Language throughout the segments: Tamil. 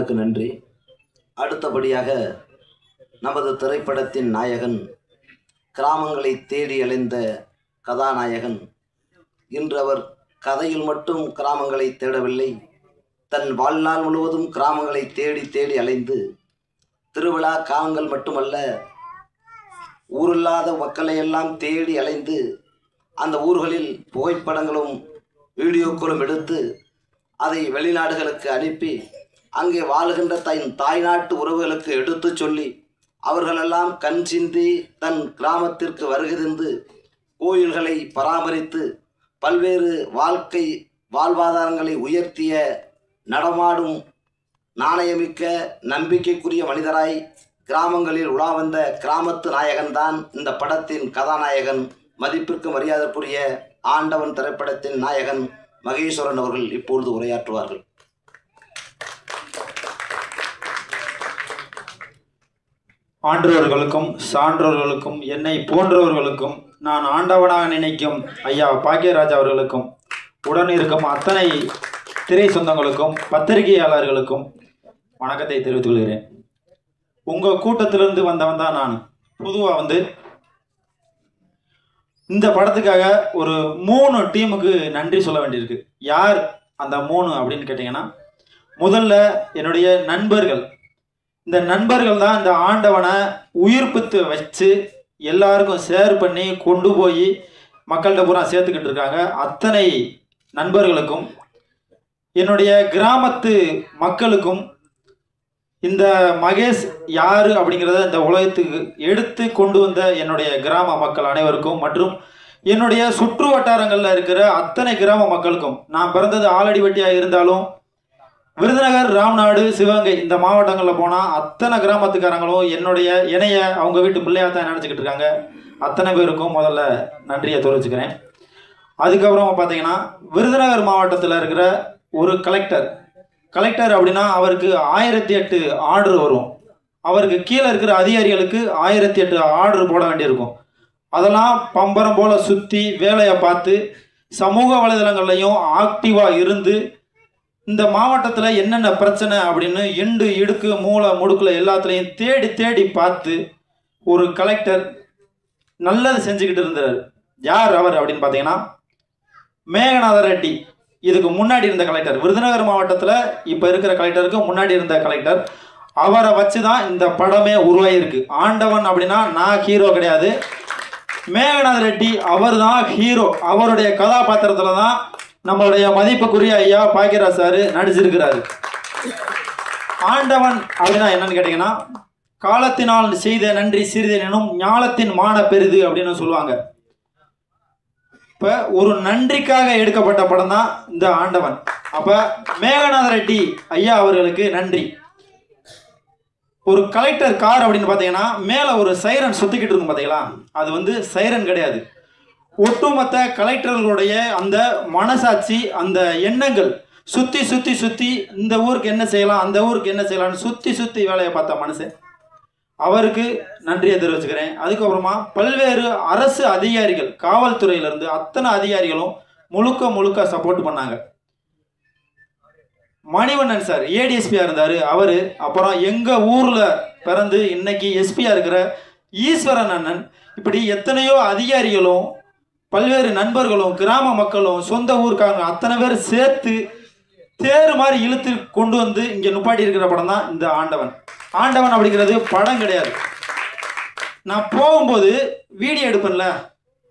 இறைவனுக்கு நன்றி. அடுத்தபடியாக நமது திரைப்படத்தின் நாயகன், கிராமங்களை தேடி அலைந்த கதாநாயகன். இன்று அவர் கதையில் மட்டும் கிராமங்களை தேடவில்லை, தன் வாழ்நாள் முழுவதும் கிராமங்களை தேடி தேடி அலைந்து திருவிழா காலங்கள் மட்டுமல்ல, ஊரில்லாத மக்களை எல்லாம் தேடி அலைந்து அந்த ஊர்களில் புகைப்படங்களும் வீடியோக்களும் எடுத்து அதை வெளிநாடுகளுக்கு அனுப்பி அங்கே வாழ்கின்ற தாய்நாட்டு உறவுகளுக்கு எடுத்து சொல்லி அவர்களெல்லாம் கண் சிந்தி தன் கிராமத்திற்கு வருகை தந்து கோயில்களை பராமரித்து பல்வேறு வாழ்வாதாரங்களை உயர்த்திய நடமாடும் நாணயமிக்க நம்பிக்கைக்குரிய மனிதராய் கிராமங்களில் உலா வந்த கிராமத்து நாயகன்தான் இந்த படத்தின் கதாநாயகன், மதிப்பிற்கு மரியாதைக்குரிய ஆண்டவன் திரைப்படத்தின் நாயகன் மகேஸ்வரன் அவர்கள் இப்பொழுது உரையாற்றுவார்கள். ஆன்றோர்களுக்கும் சான்றோர்களுக்கும் என்னை போன்றவர்களுக்கும் நான் ஆண்டவனாக நினைக்கும் ஐயா பாக்கியராஜ் அவர்களுக்கும் உடன் இருக்கும் அத்தனை திரை சொந்தங்களுக்கும் பத்திரிகையாளர்களுக்கும் வணக்கத்தை தெரிவித்துக் கொள்கிறேன். உங்கள் கூட்டத்திலிருந்து வந்தவன் தான் நான். பொதுவாக இந்த படத்துக்காக ஒரு 3 டீமுக்கு நன்றி சொல்ல வேண்டியிருக்கு. யார் அந்த 3 அப்படின்னு கேட்டிங்கன்னா, முதல்ல என்னுடைய நண்பர்கள். இந்த நண்பர்கள் தான் இந்த ஆண்டவனை உயிர்ப்பித்து வச்சு எல்லாருக்கும் ஷேர் பண்ணி கொண்டு போய் மக்கள்கிட்ட பூரா சேர்த்துக்கிட்டு இருக்காங்க. அத்தனை நண்பர்களுக்கும், என்னுடைய கிராமத்து மக்களுக்கும், இந்த மகேஷ் யார் அப்படிங்கிறத இந்த உலகத்துக்கு எடுத்து கொண்டு வந்த என்னுடைய கிராம மக்கள் அனைவருக்கும், மற்றும் என்னுடைய சுற்று வட்டாரங்களில் இருக்கிற அத்தனை கிராம மக்களுக்கும். நான் பிறந்தது ஆலடிவட்டியாக இருந்தாலும் விருதுநகர், ராம்நாடு, சிவகங்கை இந்த மாவட்டங்களில் போனால் அத்தனை கிராமத்துக்காரங்களும் என்னைய அவங்க வீட்டு பிள்ளையாக தான் நினச்சிக்கிட்டு இருக்காங்க. அத்தனை பேருக்கும் முதல்ல நன்றியை தெரிவிச்சுக்கிறேன். அதுக்கப்புறம் பார்த்தீங்கன்னா, விருதுநகர் மாவட்டத்தில் இருக்கிற ஒரு கலெக்டர் அப்படின்னா அவருக்கு 1008 ஆர்டர் வரும். அவருக்கு கீழே இருக்கிற அதிகாரிகளுக்கு 1008 ஆர்டர் போட வேண்டியிருக்கும். அதெல்லாம் பம்பரம் போல் சுற்றி வேலையை பார்த்து சமூக வலைதளங்கள்லையும் ஆக்டிவாக இருந்து இந்த மாவட்டத்தில் என்னென்ன பிரச்சனை அப்படின்னு இண்டு இடுக்கு மூளை முடுக்கில் எல்லாத்துலேயும் தேடி தேடி பார்த்து ஒரு கலெக்டர் நல்லது செஞ்சுக்கிட்டு இருந்தார். யார் அவர் அப்படின்னு பார்த்தீங்கன்னா, மேகநாத ரெட்டி. இதுக்கு முன்னாடி இருந்த கலெக்டர், விருதுநகர் மாவட்டத்தில் இப்போ இருக்கிற கலெக்டருக்கு முன்னாடி இருந்த கலெக்டர். அவரை வச்சு தான் இந்த படமே உருவாகிருக்கு. ஆண்டவன் அப்படின்னா நான் ஹீரோ கிடையாது, மேகநாத ரெட்டி அவர் தான் ஹீரோ. அவருடைய கதாபாத்திரத்தில் தான் நம்மளுடைய மதிப்புக்குரிய ஐயா பாக்கியராஜ் சார் நடிச்சிருக்கிறாரு. ஆண்டவன் அப்படின்னா என்னன்னு கேட்டிங்கன்னா, காலத்தினால் செய்த நன்றி சிறிதெனும் ஞாலத்தின் மான பெரிது அப்படின்னு சொல்லுவாங்க. இப்போ ஒரு நன்றிக்காக எடுக்கப்பட்ட படம் தான் இந்த ஆண்டவன். அப்போ மேகநாத ரெட்டி ஐயா அவர்களுக்கு நன்றி. ஒரு கலெக்டர் கார் அப்படின்னு பார்த்தீங்கன்னா மேலே ஒரு சைரன் சுற்றிக்கிட்டு இருக்கும் பார்த்தீங்களா, அது சைரன் கிடையாது. ஒட்டுமொத்த கலெக்டர்களுடைய அந்த மனசாட்சி, அந்த எண்ணங்கள் சுற்றி சுற்றி சுற்றி இந்த ஊருக்கு என்ன செய்யலாம், அந்த ஊருக்கு என்ன செய்யலாம்னு சுற்றி சுற்றி வேலையை பார்த்த மனுஷன், அவருக்கு நன்றியை தெரிவிச்சுக்கிறேன். அதுக்கப்புறமா பல்வேறு அரசு அதிகாரிகள், காவல்துறையிலிருந்து அத்தனை அதிகாரிகளும் முழுக்க சப்போர்ட் பண்ணாங்க. மணிவண்ணன் சார் ஏடிஎஸ்பியாக இருந்தார் அவர். அப்புறம் எங்கள் ஊரில் பிறந்து இன்னைக்கு எஸ்பியாக இருக்கிற ஈஸ்வரன் அண்ணன், இப்படி எத்தனையோ அதிகாரிகளும் பல்வேறு நண்பர்களும் கிராம மக்களும் சொந்த ஊருக்காங்க அத்தனை பேர் சேர்த்து தேர் மாதிரி இழுத்து கொண்டு வந்து இங்கே நுப்பாட்டி இருக்கிற படம் தான் இந்த ஆண்டவன். ஆண்டவன் அப்படிங்கிறது படம் கிடையாது. நான் போகும்போது வீடியோ எடுப்பேன்ல,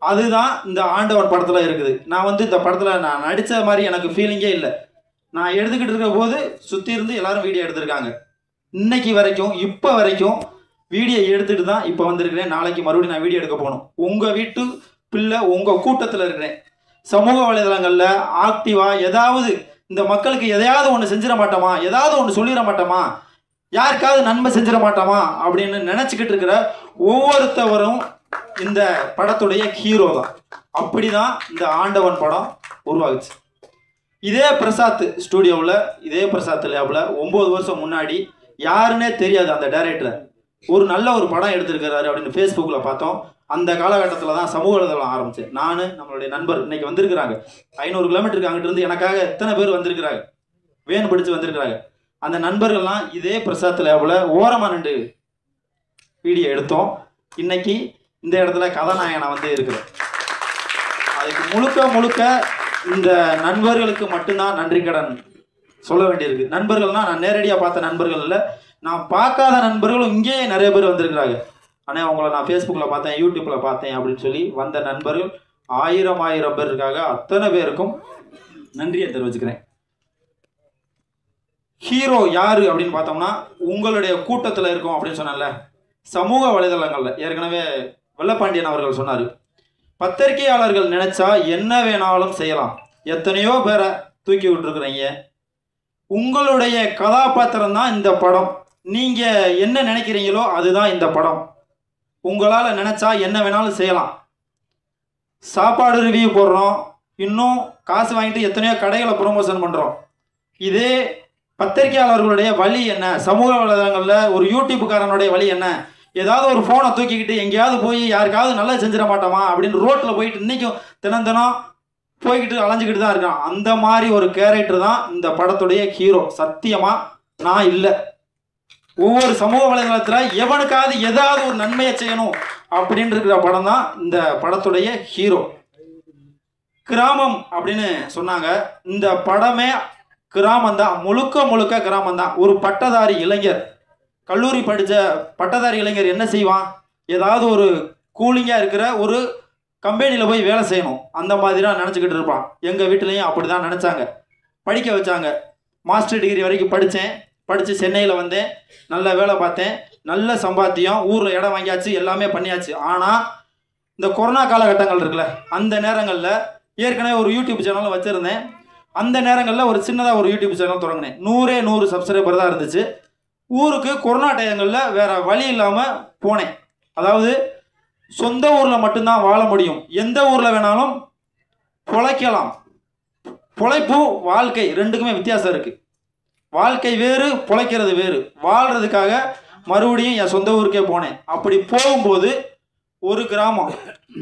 அதுதான் இந்த ஆண்டவன் படத்தில் இருக்குது. நான் இந்த படத்தில் நான் நடித்த மாதிரி எனக்கு ஃபீலிங்கே இல்லை. நான் எடுத்துக்கிட்டு இருக்க போது சுற்றி இருந்து எல்லாரும் வீடியோ எடுத்திருக்காங்க. இன்னைக்கு வரைக்கும் இப்போ வரைக்கும் வீடியோ எடுத்துகிட்டு தான் இப்போ வந்திருக்கிறேன். நாளைக்கு மறுபடியும் நான் வீடியோ எடுக்க போகணும். உங்கள் வீட்டு பிள்ளை, உங்கள் கூட்டத்தில் இருக்கிறேன். சமூக வலைதளங்களில் ஆக்டிவாக ஏதாவது இந்த மக்களுக்கு எதையாவது ஒன்று செஞ்சிட மாட்டோமா, ஏதாவது ஒன்று சொல்லிட மாட்டோமா, யாருக்காவது நன்மை செஞ்சிட மாட்டோமா அப்படின்னு நினச்சிக்கிட்டு இருக்கிற ஒவ்வொருத்தவரும் இந்த படத்துடைய ஹீரோ தான். அப்படி தான் இந்த ஆண்டவன் படம் உருவாகுச்சு. இதே பிரசாத் ஸ்டூடியோவில், இதே பிரசாத் லேபில் 9 வருஷம் முன்னாடி யாருன்னே தெரியாது அந்த டைரக்டரை, ஒரு நல்ல ஒரு படம் எடுத்திருக்கிறாரு அப்படின்னு ஃபேஸ்புக்கில் பார்த்தோம். அந்த காலகட்டத்தில் தான் சமூக வலைதளம் ஆரம்பித்தேன். நான் நம்மளுடைய நண்பர் இன்னைக்கு வந்திருக்கிறாங்க. 500 கிலோமீட்டருக்கு அங்கிட்டு இருந்து எனக்காக எத்தனை பேர் வந்திருக்கிறாங்க, வேன் பிடிச்சு வந்திருக்கிறாங்க. அந்த நண்பர்கள்லாம் இதே பிரசாத் லேபில் ஓரமாக நின்று வீடியோ எடுத்தோம். இன்னைக்கு இந்த இடத்துல கதாநாயகனை வந்து இருக்குது. அதுக்கு முழுக்க முழுக்க இந்த நண்பர்களுக்கு மட்டும்தான் நன்றி கடன் சொல்ல வேண்டியிருக்கு. நண்பர்கள்னால் நான் நேரடியாக பார்த்த நண்பர்கள் இல்லை, நான் பார்க்காத நண்பர்களும் இங்கேயே நிறைய பேர் வந்திருக்கிறாங்க. ஆனால் உங்களை நான் ஃபேஸ்புக்கில் பார்த்தேன், யூடியூப்பில் பார்த்தேன் அப்படின்னு சொல்லி வந்த நண்பர்கள் ஆயிரம் பேர் இருக்காங்க. அத்தனை பேருக்கும் நன்றியை தெரிவிச்சுக்கிறேன். ஹீரோ யாரு அப்படின்னு பார்த்தோம்னா உங்களுடைய கூட்டத்தில் இருக்கும் அப்படின்னு சொன்னல, சமூக வலைதளங்களில் ஏற்கனவே வெள்ளப்பாண்டியன் அவர்கள் சொன்னார், பத்திரிகையாளர்கள் நினைச்சா என்ன வேணாலும் செய்யலாம். எத்தனையோ பேரை தூக்கி விட்டுருக்குறீங்க. உங்களுடைய கதாபாத்திரம் தான் இந்த படம். நீங்கள் என்ன நினைக்கிறீங்களோ அதுதான் இந்த படம். உங்களால் நினச்சா என்ன வேணாலும் செய்யலாம். சாப்பாடு ரிவ்யூ போடுறோம், இன்னும் காசு வாங்கிட்டு எத்தனையோ கடைகளை ப்ரொமோஷன் பண்ணுறோம். இதே பத்திரிகையாளர்களுடைய வழி என்ன? சமூக வலைதளங்களில் ஒரு யூடியூப்புக்காரனுடைய வழி என்ன? ஏதாவது ஒரு ஃபோனை தூக்கிக்கிட்டு எங்கேயாவது போய் யாருக்காவது நல்லா செஞ்சிட மாட்டோமா அப்படின்னு ரோட்டில் போயிட்டு இன்றைக்கும் தினம் போய்கிட்டு அலைஞ்சிக்கிட்டு தான் இருக்கான். அந்த மாதிரி ஒரு கேரக்டர் தான் இந்த படத்துடைய ஹீரோ. சத்தியமாக நான் இல்லை. ஒவ்வொரு சமூக வலைதளத்தில் எவனுக்காவது ஏதாவது ஒரு நன்மையை செய்யணும் அப்படின்னு இருக்கிற படம் தான் இந்த படத்துடைய ஹீரோ. கிராமம் அப்படின்னு சொன்னாங்க. இந்த படமே கிராமம் தான், முழுக்க கிராமம் தான். ஒரு பட்டதாரி இளைஞர், கல்லூரி படித்த பட்டதாரி இளைஞர் என்ன செய்வான்? ஏதாவது ஒரு கூலிங்காக இருக்கிற ஒரு கம்பெனியில் போய் வேலை செய்யணும், அந்த மாதிரி தான் நினச்சிக்கிட்டு இருப்பான். எங்கள் வீட்டிலையும் அப்படி தான் நினச்சாங்க. படிக்க வச்சாங்க. மாஸ்டர் டிகிரி வரைக்கும் படித்து சென்னையில் வந்தேன், நல்ல வேலை பார்த்தேன், நல்ல சம்பாத்தியம், ஊரில் இடம் வாங்கியாச்சு, எல்லாமே பண்ணியாச்சு. ஆனால் இந்த கொரோனா காலகட்டங்கள் இருக்குல்ல, அந்த நேரங்களில் ஏற்கனவே ஒரு யூடியூப் சேனலும் வச்சுருந்தேன். அந்த நேரங்களில் ஒரு சின்னதாக ஒரு யூடியூப் சேனல் தொடங்கினேன். 100 சப்ஸ்கிரைபர் தான் இருந்துச்சு. ஊருக்கு கொரோனா டயங்களில் வேறு வழி இல்லாமல் போனேன். அதாவது சொந்த ஊரில் மட்டும்தான் வாழ முடியும், எந்த ஊரில் வேணாலும் பொழைக்கலாம். பொழைப்பு வாழ்க்கை ரெண்டுக்குமே வித்தியாசம் இருக்குது. வாழ்க்கை வேறு, பொழைக்கிறது வேறு. வாழ்கிறதுக்காக மறுபடியும் என் சொந்த ஊருக்கே போனேன். அப்படி போகும்போது ஒரு கிராமம்,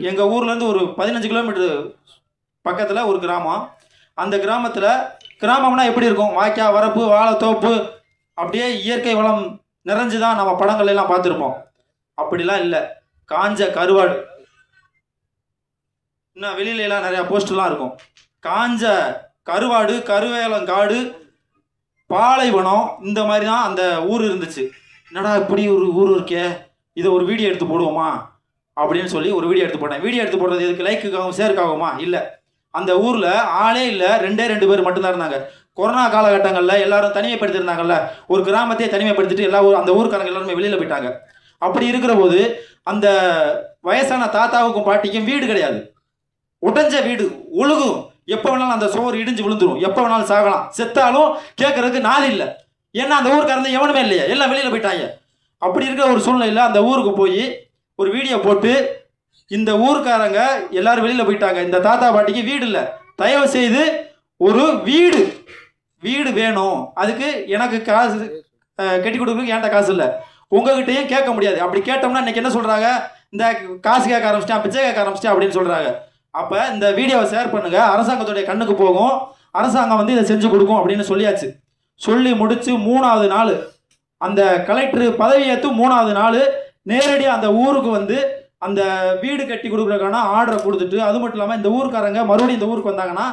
எங்கள் ஊர்லேருந்து ஒரு 15 கிலோமீட்டர் பக்கத்தில் ஒரு கிராமம். அந்த கிராமம்னா எப்படி இருக்கும்? வாய்க்கா, வரப்பு, வாழைத்தோப்பு, அப்படியே இயற்கை வளம் நிறைஞ்சு தான் நம்ம படங்கள் எல்லாம் பார்த்துருப்போம். அப்படிலாம் இல்லை. காஞ்ச கருவாடு, இன்னும் வெளியிலலாம் நிறையா போஸ்டர்லாம் இருக்கும். காஞ்ச கருவாடு, கருவேலங்காடு, பாலைவனம், இந்த மாதிரி தான் அந்த ஊர் இருந்துச்சு. என்னடா இப்படி ஒரு ஊர் இருக்கே, இதை ஒரு வீடியோ எடுத்து போடுவோமா அப்படின்னு சொல்லி ஒரு வீடியோ எடுத்து போட்டேன். வீடியோ எடுத்து போடுறது எதுக்கு? லைக்குக்காகவும் ஷேருக்காகுமா? இல்லை. அந்த ஊரில் ஆளே இல்லை, 2 பேர் மட்டும்தான் இருந்தாங்க. கொரோனா காலகட்டங்களில் எல்லாரும் தனிமைப்படுத்திருந்தாங்கல்ல, ஒரு கிராமத்தையே தனிமைப்படுத்திட்டு அந்த ஊருக்காரங்க எல்லாருமே வெளியில் போயிட்டாங்க. அப்படி இருக்கிற போது அந்த வயசான தாத்தாவுக்கும் பாட்டிக்கும் வீடு கிடையாது. உடைஞ்ச வீடு, ஒழுகும். எப்போ வேணாலும் அந்த சோறு இடிஞ்சு விழுந்துடும், எப்போ வேணாலும் சாகலாம். செத்தாலும் கேட்கறதுக்கு நாள் இல்லை. ஏன்னா அந்த ஊருக்காரங்க எவனுமே இல்லையா, எல்லாம் வெளியில் போயிட்டாங்க. அப்படி இருக்கிற ஒரு சூழ்நிலையில் அந்த ஊருக்கு போய் ஒரு வீடியோ போட்டு, இந்த ஊருக்காரங்க எல்லாரும் வெளியில் போயிட்டாங்க, இந்த தாத்தா பாட்டிக்கு வீடு இல்லை, தயவு செய்து ஒரு வீடு வேணும், அதுக்கு எனக்கு காசு கட்டி கொடுக்குறதுக்கு என்கிட்ட காசு இல்லை, உங்ககிட்டையும் கேட்க முடியாது. அப்படி கேட்டோம்னா இன்னைக்கு என்ன சொல்கிறாங்க? இந்த காசு கேட்க ஆரம்பிச்சிட்டேன், பிச்சை கேட்க ஆரம்பிச்சிட்டேன் அப்படின்னு சொல்கிறாங்க. அப்போ இந்த வீடியோவை ஷேர் பண்ணுங்கள், அரசாங்கத்துடைய கண்ணுக்கு போகும், அரசாங்கம் இதை செஞ்சு கொடுக்கும் அப்படின்னு சொல்லியாச்சு. சொல்லி முடித்து 3வது நாள் அந்த கலெக்டர் பதவியேற்று 3வது நாள் நேரடியாக அந்த ஊருக்கு அந்த வீடு கட்டி கொடுக்குறதுக்கான ஆர்டரை கொடுத்துட்டு, அது மட்டும் இல்லாமல் இந்த ஊருக்காரங்க மறுபடியும் இந்த ஊருக்கு வந்தாங்கன்னா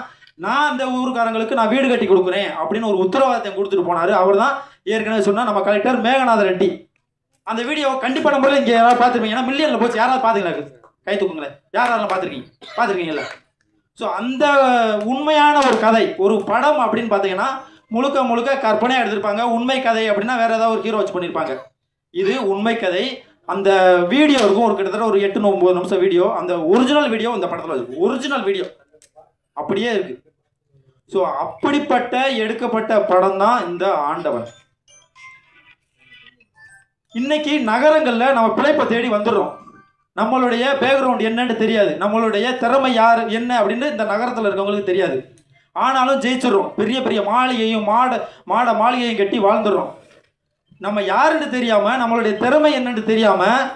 நான் அந்த ஊருக்காரங்களுக்கு நான் வீடு கட்டி கொடுக்குறேன் அப்படின்னு ஒரு உத்தரவாதத்தை கொடுத்துட்டு போனார். அவர் தான் ஏற்கனவே சொன்னால் நம்ம கலெக்டர் மேகநாத ரெட்டி. அந்த வீடியோவை கண்டிப்பான முறையில் இங்கே யாராவது பார்த்துருப்பீங்க, ஏன்னா மில்லியனில் போச்சு. யாராவது பார்த்தீங்களா? கை தூக்குங்களேன். யாரெல்லாம் பார்த்துருக்கீங்கல்ல? ஸோ அந்த உண்மையான ஒரு கதை, ஒரு படம் அப்படின்னு பார்த்தீங்கன்னா முழுக்க கற்பனையாக எடுத்திருப்பாங்க. உண்மை கதை அப்படின்னா வேறு ஏதாவது ஒரு ஹீரோ வச்சு பண்ணியிருப்பாங்க. இது உண்மை கதை. அந்த வீடியோ இருக்கும், ஒரு கிட்டத்தட்ட ஒரு 8-9 நிமிஷம் வீடியோ. அந்த ஒரிஜினல் வீடியோ இந்த படத்தில் இருக்குது. ஒரிஜினல் வீடியோ அப்படியே இருக்குது. ஸோ அப்படிப்பட்ட எடுக்கப்பட்ட படம் தான் இந்த ஆண்டவன். இன்னைக்கு நகரங்களில் நம்ம பிழைப்பை தேடி வந்துடுறோம். நம்மளுடைய பேக்ரவுண்ட் என்னன்னு தெரியாது, நம்மளுடைய திறமை யார் என்ன அப்படின்னு இந்த நகரத்தில் இருக்கவங்களுக்கு தெரியாது. ஆனாலும் ஜெயிச்சிடுறோம். பெரிய பெரிய மாளிகையும் மாளிகையும் கட்டி வாழ்ந்துடுறோம். நம்ம யாருன்னு தெரியாமல், நம்மளுடைய திறமை என்னன்னு தெரியாமல்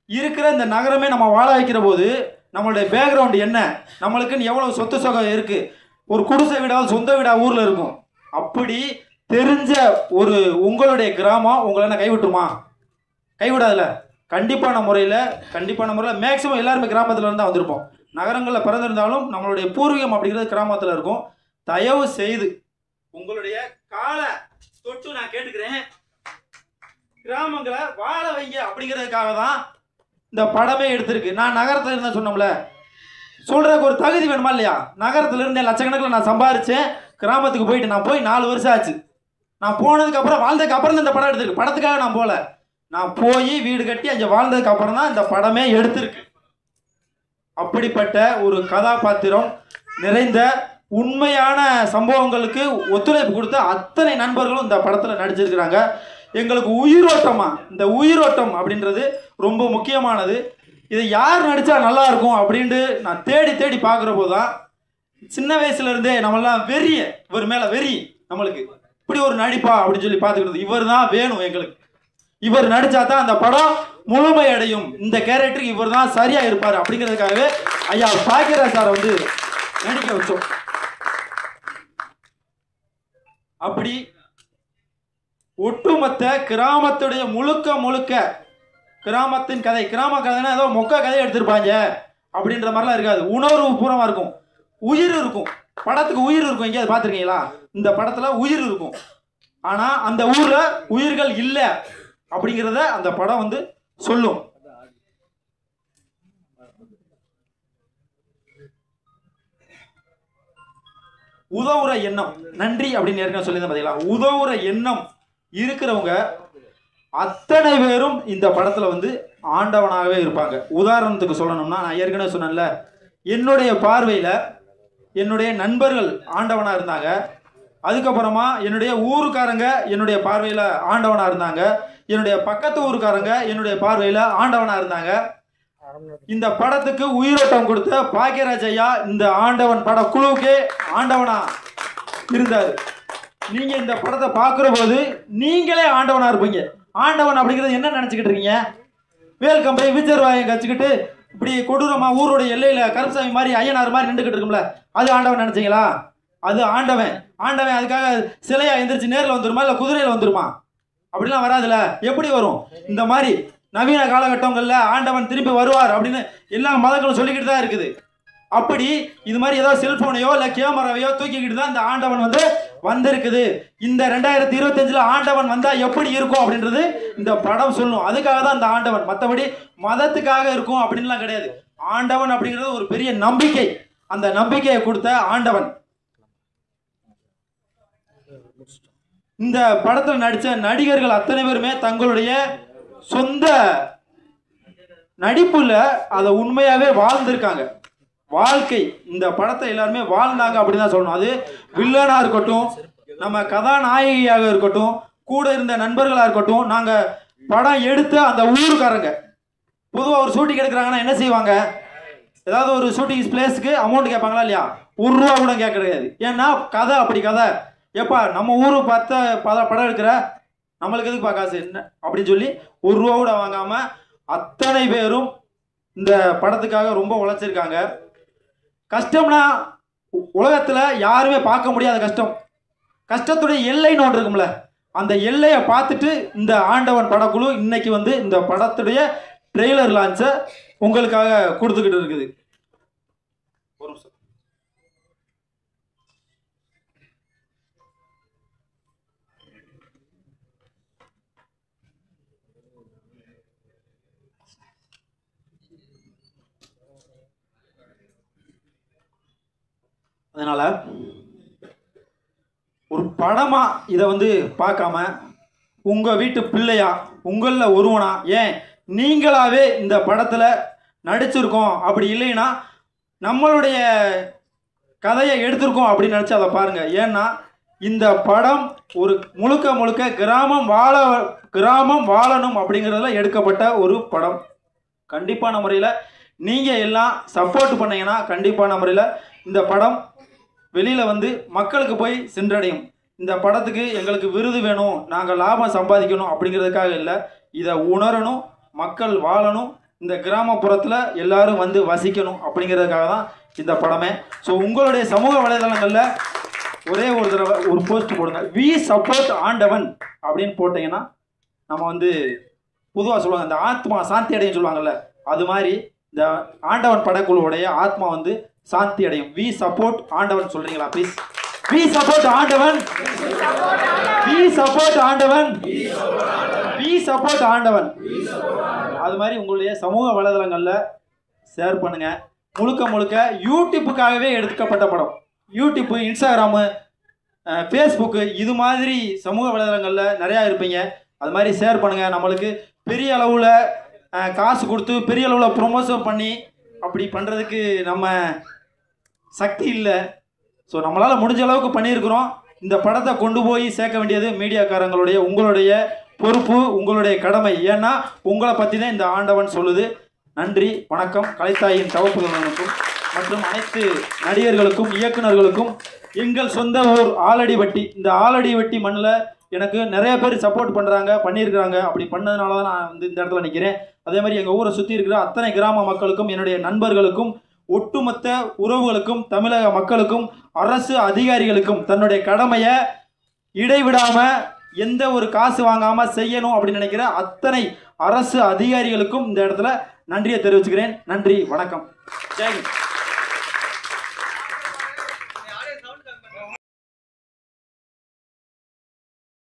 இருக்கிற இந்த நகரமே நம்ம வாழ வைக்கிற போது நம்மளுடைய பேக்ரவுண்ட் என்ன, நம்மளுக்குன்னு எவ்வளோ சொத்து சொகம் இருக்குது, ஒரு குடிசை வீடாவது சொந்த வீடாக ஊரில் இருக்கும். அப்படி தெரிஞ்ச ஒரு உங்களுடைய கிராமம் உங்களை என்ன கைவிட்டுருமா? கைவிடாதுல. கண்டிப்பான முறையில் மேக்சிமம் எல்லாருமே கிராமத்தில் இருந்தால் வந்திருப்போம். நகரங்களில் பிறந்திருந்தாலும் நம்மளுடைய பூர்வீகம் அப்படிங்கிறது கிராமத்தில் இருக்கும். தயவு செய்து உங்களுடைய காலை தொட்டு நான் கேட்டுக்கிறேன், கிராமங்களை வாழ வைங்க அப்படிங்கிறதுக்காக தான் இந்த படமே எடுத்திருக்கு. நான் நகரத்தில் இருந்தேன் சொன்னோம்ல, சொல்றதுக்கு ஒரு தகுதி வேணுமா இல்லையா? நகரத்தில் இருந்தேன், லட்சக்கணக்கில் நான் சம்பாரிச்சேன். கிராமத்துக்கு போயிட்டு நான் போய் 4 வருஷம் ஆச்சு. நான் போனதுக்கு அப்புறம் வாழ்ந்ததுக்கு அப்புறம் தான் இந்த படம் எடுத்திருக்கு. படத்துக்காக நான் போகல, நான் போய் வீடு கட்டி அங்கே வாழ்ந்ததுக்கு அப்புறம் தான் இந்த படமே எடுத்திருக்கு. அப்படிப்பட்ட ஒரு கதாபாத்திரம் நிறைந்த உண்மையான சம்பவங்களுக்கு ஒத்துழைப்பு கொடுத்த அத்தனை நண்பர்களும் இந்த படத்தில் நடிச்சிருக்கிறாங்க. எங்களுக்கு உயிரோட்டமா, இந்த உயிரோட்டம் அப்படின்றது ரொம்ப முக்கியமானது. இதை யார் நடித்தா நல்லா இருக்கும் அப்படின்ட்டு நான் தேடி தேடி பார்க்குற போது தான் சின்ன வயசுல இருந்தே நம்மளாம் வெறிய, இவர் மேலே வெறி, நம்மளுக்கு இப்படி ஒரு நடிப்பா அப்படின்னு சொல்லி பார்த்துக்கிறது. இவர் தான் வேணும் எங்களுக்கு, இவர் நடித்தா தான் அந்த படம் முழுமை அடையும், இந்த கேரக்டருக்கு இவர் தான் சரியாக இருப்பார் அப்படிங்கிறதுக்காகவே ஐயா பாக்கியராஜ் சாரை வந்து நடிக்க வச்சோம். அப்படி ஒட்டுமொத்த கிராமத்துடைய முழுக்க கிராமத்தின் கதை, கிராம கதைன்னா ஏதோ மொக்க கதையை எடுத்திருப்பாங்க அப்படின்ற மாதிரிலாம் இருக்காது. உணர்வு பூர்வமாக இருக்கும், உயிர் இருக்கும். படத்துக்கு உயிர் இருக்கும். எங்கேயாவது பார்த்துருக்கீங்களா? இந்த படத்தில் உயிர் இருக்கும். ஆனால் அந்த ஊரில் உயிர்கள் இல்லை அப்படிங்கிறத அந்த படம் வந்து சொல்லும். உதவுற எண்ணம், நன்றி அப்படின்னு ஏற்கனவே சொல்லியிருந்தேன் பார்த்தீங்களா? உதவுற எண்ணம் இருக்கிறவங்க அத்தனை பேரும் இந்த படத்தில் வந்து ஆண்டவனாகவே இருப்பாங்க. உதாரணத்துக்கு சொல்லணும்னா, நான் ஏற்கனவே சொன்னேன்ல, என்னுடைய பார்வையில் என்னுடைய நண்பர்கள் ஆண்டவனாக இருந்தாங்க. அதுக்கப்புறமா என்னுடைய ஊருக்காரங்க என்னுடைய பார்வையில் ஆண்டவனாக இருந்தாங்க. என்னுடைய பக்கத்து ஊருக்காரங்க என்னுடைய பார்வையில் ஆண்டவனாக இருந்தாங்க. இந்த படத்துக்கு உயிரோட்டம் கொடுத்த பாக்கியராஜ் ஐயா இந்த ஆண்டவன் பட குழுவுக்கே ஆண்டவனா இருந்தார். நீங்க இந்த படத்தை பார்க்குற போது நீங்களே ஆண்டவனா இருப்பீங்க. ஆண்டவன் அப்படிங்கிறது என்ன நினைச்சுக்கிட்டு இருக்கீங்க? வேல் கம்பை விஜயவாயம் கச்சுக்கிட்டு இப்படி கொடூரமா ஊருடைய எல்லையில கருப்பசாமி மாதிரி ஐயனார் மாதிரி நின்றுக்கிட்டு இருக்கும்ல, அது ஆண்டவன் நினைச்சீங்களா? அது ஆண்டவன். ஆண்டவன் அதுக்காக சிலையா எந்திரிச்சு நேரில் வந்துருமா இல்லை குதிரையில் வந்துருமா? அப்படிலாம் வராதுல்ல. எப்படி வரும்? இந்த மாதிரி நவீன காலகட்டங்களில் ஆண்டவன் திரும்பி வருவார் அப்படின்னு எல்லா மதங்களும் சொல்லிக்கிட்டு தான் இருக்குது. அப்படி இது மாதிரி ஏதோ செல்போனையோ இல்லை கேமராவையோ தூக்கிக்கிட்டு தான் இந்த ஆண்டவன் வந்து வந்திருக்குது. இந்த 2025 ஆண்டவன் வந்தா எப்படி இருக்கும் அப்படின்றது இந்த படம் சொல்லும். அதுக்காக தான் இந்த ஆண்டவன், மற்றபடி மதத்துக்காக இருக்கும் அப்படின்லாம் கிடையாது. ஆண்டவன் அப்படிங்கிறது ஒரு பெரிய நம்பிக்கை. அந்த நம்பிக்கையை கொடுத்த ஆண்டவன். இந்த படத்தில் நடித்த நடிகர்கள் அத்தனை பேருமே தங்களுடைய சொந்த நடிப்புல அதை உண்மையாவே வாழ்ந்திருக்காங்க. வாழ்க்கை இந்த படத்தை எல்லாருமே வாழ்ந்தாங்க அப்படின்னு தான் சொல்லணும். அது வில்லனா இருக்கட்டும், நம்ம கதாநாயகியாக இருக்கட்டும், கூட இருந்த நண்பர்களா இருக்கட்டும், நாங்க படம் எடுத்த அந்த ஊருக்காரங்க பொதுவாக ஒரு ஷூட்டிங் எடுக்கிறாங்கன்னா என்ன செய்வாங்க? ஏதாவது ஒரு ஷூட்டிங் பிளேஸ்க்கு அமௌண்ட் கேட்பாங்களா இல்லையா? ₹1 கூட கேட்க கிடையாது. ஏன்னா கதை அப்படி கதை. எப்பா நம்ம ஊரு படம் எடுக்கிற, நம்மளுக்கு எதுக்கு காசு என்ன அப்படின்னு சொல்லி ₹1 கூட வாங்காம அத்தனை பேரும் இந்த படத்துக்காக ரொம்ப உழைச்சிருக்காங்க. கஷ்டம்னா உலகத்துல யாருமே பார்க்க முடியாத கஷ்டம், கஷ்டத்துடைய எல்லைன்னு ஒன்று இருக்கும்ல, அந்த எல்லையை பார்த்துட்டு இந்த ஆண்டவன் படக்குழு இன்னைக்கு வந்து இந்த படத்துடைய ட்ரெய்லர் லான்ச்சை உங்களுக்காக கொடுத்துக்கிட்டு இருக்குது. ஒரு நிமிஷம். அதனால ஒரு படமா இதை வந்து பார்க்காம உங்க வீட்டு பிள்ளையா, உங்களில் ஒருவனா, ஏன் நீங்களாவே இந்த படத்துல நடிச்சிருக்கோம், அப்படி இல்லைன்னா நம்மளுடைய கதையை எடுத்திருக்கோம் அப்படின்னு நினைச்சு அதை பாருங்க. ஏன்னா இந்த படம் ஒரு முழுக்க கிராமம் வாழணும் அப்படிங்கிறதுல எடுக்கப்பட்ட ஒரு படம். கண்டிப்பான முறையில் நீங்கள் எல்லாம் சப்போர்ட் பண்ணீங்கன்னா கண்டிப்பான முறையில் இந்த படம் வெளியில் வந்து மக்களுக்கு போய் சென்றடையும். இந்த படத்துக்கு எங்களுக்கு விருது வேணும், நாங்கள் லாபம் சம்பாதிக்கணும் அப்படிங்கிறதுக்காக இல்லை, இதை உணரணும், மக்கள் வாழணும், இந்த கிராமப்புறத்தில் எல்லாரும் வந்து வசிக்கணும் அப்படிங்கிறதுக்காக தான் இந்த படமே. ஸோ உங்களுடைய சமூக வலைதளங்களில் ஒரே ஒரு தடவை ஒரு போஸ்ட் போடுங்க. வி சப்போர்ட் ஆண்டவன் அப்படின்னு போட்டீங்கன்னா நம்ம வந்து பொதுவாக சொல்லுவாங்க இந்த ஆத்மா சாந்தி அடையும் சொல்லுவாங்கல்ல, அது மாதிரி இந்த ஆண்டவன் படக்குழுவுடைய ஆத்மா வந்து சாந்தி அடையும். வி சப்போர்ட் ஆண்டவன் சொல்றீங்களா ப்ளீஸ்? வி சப்போர்ட் ஆண்டவன், வி சப்போர்ட் ஆண்டவன், வி சப்போர்ட் ஆண்டவன். அது மாதிரி உங்களுடைய சமூக வலைதளங்கள்ல ஷேர் பண்ணுங்க. முழுக்க முழுக்க யூடியூப்புக்காகவே எடுக்கப்பட்ட படம். யூடியூப்பு, இன்ஸ்டாகிராமு, ஃபேஸ்புக்கு இது மாதிரி சமூக வலைதளங்களில் நிறையா இருப்பீங்க. அது மாதிரி ஷேர் பண்ணுங்கள். நம்மளுக்கு பெரிய அளவில் காசு கொடுத்து பெரிய அளவில் ப்ரொமோஷன் பண்ணி அப்படி பண்ணுறதுக்கு நம்ம சக்தி இல்லை. ஸோ நம்மளால் முடிஞ்ச அளவுக்கு பண்ணியிருக்கிறோம். இந்த படத்தை கொண்டு போய் சேர்க்க வேண்டியது மீடியாக்காரங்களுடைய உங்களுடைய பொறுப்பு, உங்களுடைய கடமை. ஏன்னா உங்களை பற்றி தான் இந்த ஆண்டவன் சொல்லுது. நன்றி, வணக்கம். கலைத்தாயின் தவப்புகளுக்கும் மற்றும் அனைத்து நடிகர்களுக்கும் இயக்குநர்களுக்கும் எங்கள் சொந்த ஊர் ஆலடிவட்டி. இந்த ஆலடிவட்டி மண்ணில் எனக்கு நிறைய பேர் சப்போர்ட் பண்ணுறாங்க, பண்ணியிருக்கிறாங்க. அப்படி பண்ணதுனால தான் நான் வந்து இந்த இடத்துல நிற்கிறேன். அதே மாதிரி எங்கள் ஊரை சுற்றி இருக்கிற அத்தனை கிராம மக்களுக்கும், என்னுடைய நண்பர்களுக்கும், ஒட்டுமொத்த உறவுகளுக்கும், தமிழக மக்களுக்கும், அரசு அதிகாரிகளுக்கும் தன்னுடைய கடமையை இடைவிடாமல் எந்த ஒரு காசு வாங்காமல் செய்யணும் அப்படின்னு நினைக்கிற அத்தனை அரசு அதிகாரிகளுக்கும் இந்த இடத்துல நன்றியை தெரிவிச்சுக்கிறேன். நன்றி, வணக்கம். ஜெய் ஹிந்த்.